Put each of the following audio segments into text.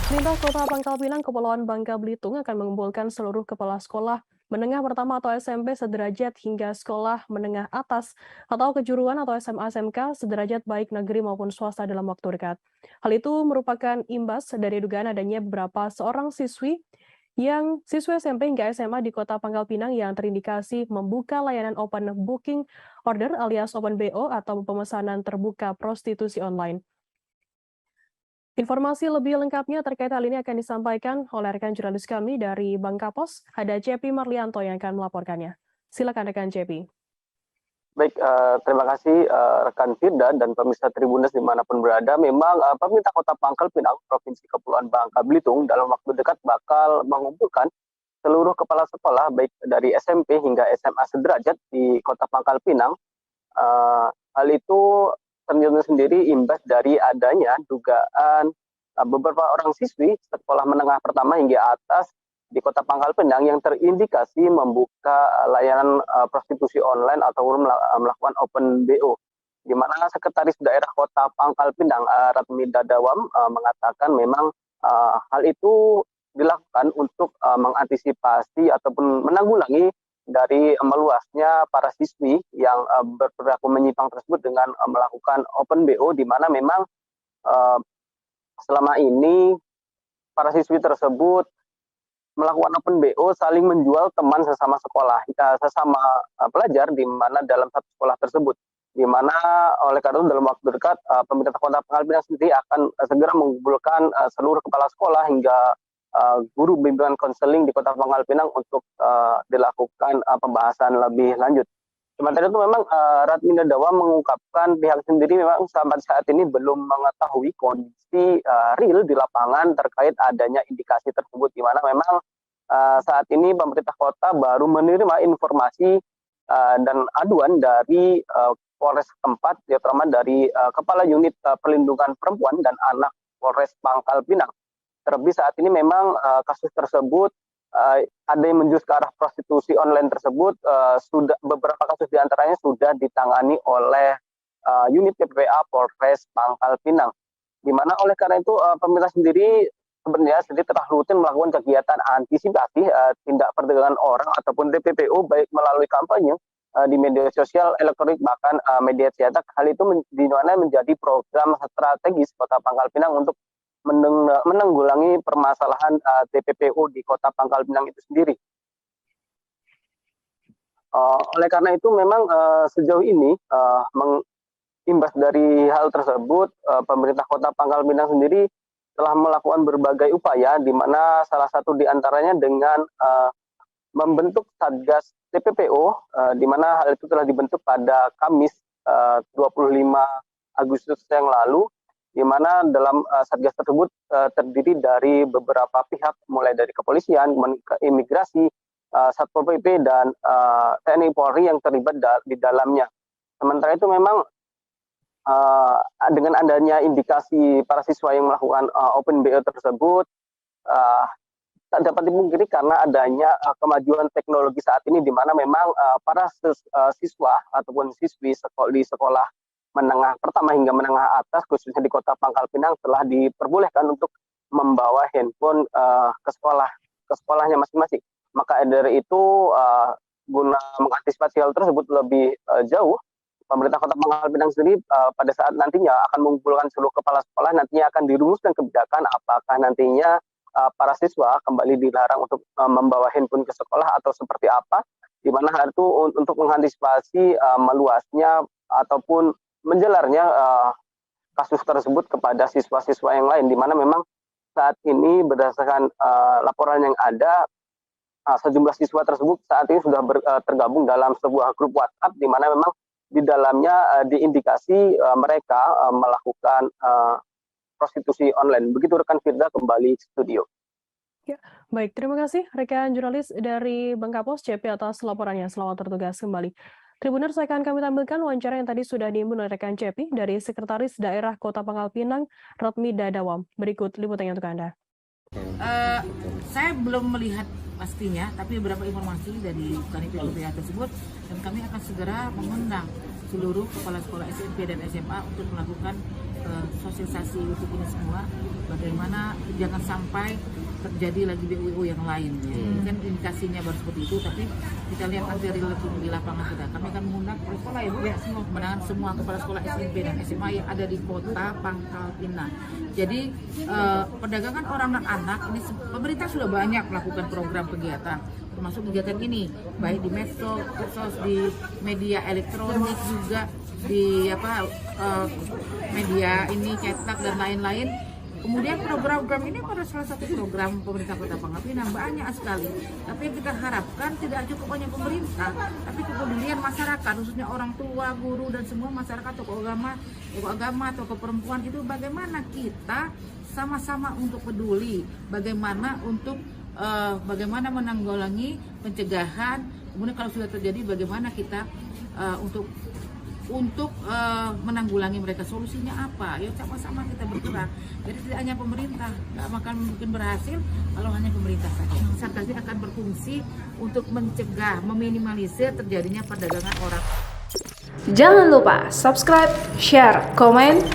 Pemerintah Kota Pangkal Pinang, Kepulauan Bangka Belitung akan mengumpulkan seluruh kepala sekolah menengah pertama atau SMP sederajat hingga sekolah menengah atas atau kejuruan atau SMA SMK sederajat baik negeri maupun swasta dalam waktu dekat. Hal itu merupakan imbas dari dugaan adanya beberapa seorang siswi SMP hingga SMA di Kota Pangkal Pinang yang terindikasi membuka layanan open booking order alias open BO atau pemesanan terbuka prostitusi online. Informasi lebih lengkapnya terkait hal ini akan disampaikan oleh rekan jurnalis kami dari Bangka Pos, ada Cepi Marlianto yang akan melaporkannya. Silakan rekan Cepi. Baik, terima kasih rekan Firda dan pemirsa Tribuners dimanapun berada. Memang pemerintah Kota Pangkal Pinang, Provinsi Kepulauan Bangka Belitung dalam waktu dekat bakal mengumpulkan seluruh kepala sekolah baik dari SMP hingga SMA sederajat di Kota Pangkal Pinang. Hal itu ternyata sendiri imbas dari adanya dugaan beberapa orang siswi sekolah menengah pertama hingga atas di Kota Pangkal Pinang yang terindikasi membuka layanan prostitusi online atau melakukan open BO. Di mana Sekretaris Daerah Kota Pangkal Pinang, Ratmi Dadawam, mengatakan memang hal itu dilakukan untuk mengantisipasi ataupun menanggulangi dari meluasnya para siswi yang berperilaku menyimpang tersebut dengan melakukan open BO, di mana memang selama ini para siswi tersebut melakukan open BO saling menjual teman sesama sekolah, sesama pelajar di mana dalam satu sekolah tersebut. Di mana oleh karena itu dalam waktu dekat pemerintah Kota Pangkal Pinang sendiri akan segera mengumpulkan seluruh kepala sekolah hingga guru bimbingan konseling di Kota Pangkal Pinang untuk dilakukan pembahasan lebih lanjut. Sementara itu memang Ratmi Dawa mengungkapkan pihak sendiri memang sampai saat ini belum mengetahui kondisi real di lapangan terkait adanya indikasi tersebut, di mana memang saat ini pemerintah kota baru menerima informasi dan aduan dari Polres tempat, terutama dari Kepala Unit Perlindungan Perempuan dan Anak Polres Pangkal Pinang. Terlebih saat ini memang kasus tersebut ada yang menjurus ke arah prostitusi online tersebut, sudah beberapa kasus diantaranya sudah ditangani oleh unit PPA Polres Pangkal Pinang. Di mana oleh karena itu pemerintah sendiri sebenarnya telah rutin melakukan kegiatan antisipasi tindak perdagangan orang ataupun TPPO baik melalui kampanye di media sosial, elektronik, bahkan media cetak. Hal itu di mana menjadi program strategis Kota Pangkal Pinang untuk menanggulangi permasalahan TPPO di Kota Pangkal Pinang itu sendiri. Oleh karena itu memang sejauh ini imbas dari hal tersebut, pemerintah Kota Pangkal Pinang sendiri telah melakukan berbagai upaya, di mana salah satu diantaranya dengan membentuk Satgas TPPO, di mana hal itu telah dibentuk pada Kamis 25 Agustus yang lalu, di mana dalam Satgas tersebut terdiri dari beberapa pihak, mulai dari kepolisian, imigrasi, Satpol PP, dan TNI Polri yang terlibat di dalamnya. Sementara itu memang dengan adanya indikasi para siswa yang melakukan open BO tersebut, tak dapat dipungkiri karena adanya kemajuan teknologi saat ini, di mana memang para siswa ataupun siswi di sekolah menengah pertama hingga menengah atas, khususnya di Kota Pangkal Pinang, telah diperbolehkan untuk membawa handphone ke sekolahnya masing-masing. Maka dari itu guna mengantisipasi hal tersebut lebih jauh, pemerintah Kota Pangkal Pinang sendiri pada saat nantinya akan mengumpulkan seluruh kepala sekolah, nantinya akan dirumuskan kebijakan apakah nantinya para siswa kembali dilarang untuk membawa handphone ke sekolah atau seperti apa, di mana hal itu untuk mengantisipasi meluasnya ataupun menjelarnya kasus tersebut kepada siswa-siswa yang lain, di mana memang saat ini berdasarkan laporan yang ada, sejumlah siswa tersebut saat ini sudah tergabung dalam sebuah grup WhatsApp, di mana memang di dalamnya diindikasi mereka melakukan prostitusi online. Begitu rekan Firda, kembali studio. Ya, baik. Terima kasih rekan jurnalis dari Bangka Pos, CP, atas laporannya. Selamat bertugas kembali. Tribuners, akan kami tampilkan wawancara yang tadi sudah diimbun oleh rekan CP dari Sekretaris Daerah Kota Pangkal Pinang, Ratmi Dadawam. Berikut liputannya untuk Anda. Saya belum melihat pastinya, tapi beberapa informasi dari PPA tersebut, dan kami akan segera mengundang seluruh kepala sekolah SMP dan SMA untuk melakukan sosialisasi untuk ini semua, bagaimana jangan sampai terjadi lagi BUU yang lain ya. Ini kan indikasinya baru seperti itu, tapi kita lihat nanti di lapangan kita. Kami akan mengundang kepala sekolah ya Bu, menangan semua kepala sekolah SMP dan SMA yang ada di kota Pangkal Pinang. Jadi perdagangan orang dan anak ini pemerintah sudah banyak melakukan program kegiatan, termasuk kegiatan ini baik di medsos, di media elektronik, juga di media ini cetak dan lain-lain. Kemudian program-program ini pada salah satu program pemerintah Kota Pangkal Pinang banyak sekali. Tapi yang kita harapkan tidak cukup hanya pemerintah, tapi kepedulian masyarakat, khususnya orang tua, guru dan semua masyarakat, tokoh agama, tokoh perempuan itu bagaimana kita sama-sama untuk peduli, bagaimana untuk bagaimana menanggulangi pencegahan. Kemudian kalau sudah terjadi bagaimana kita untuk menanggulangi mereka, solusinya apa? Ya sama-sama kita bergerak. Jadi tidak hanya pemerintah, nggak akan mungkin berhasil kalau hanya pemerintah saja. Satgas akan berfungsi untuk mencegah, meminimalisir terjadinya perdagangan orang. Jangan lupa subscribe, share, komen,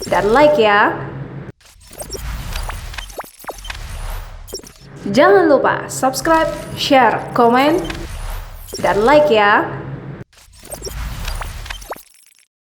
dan like ya. Jangan lupa subscribe, share, komen, dan like ya.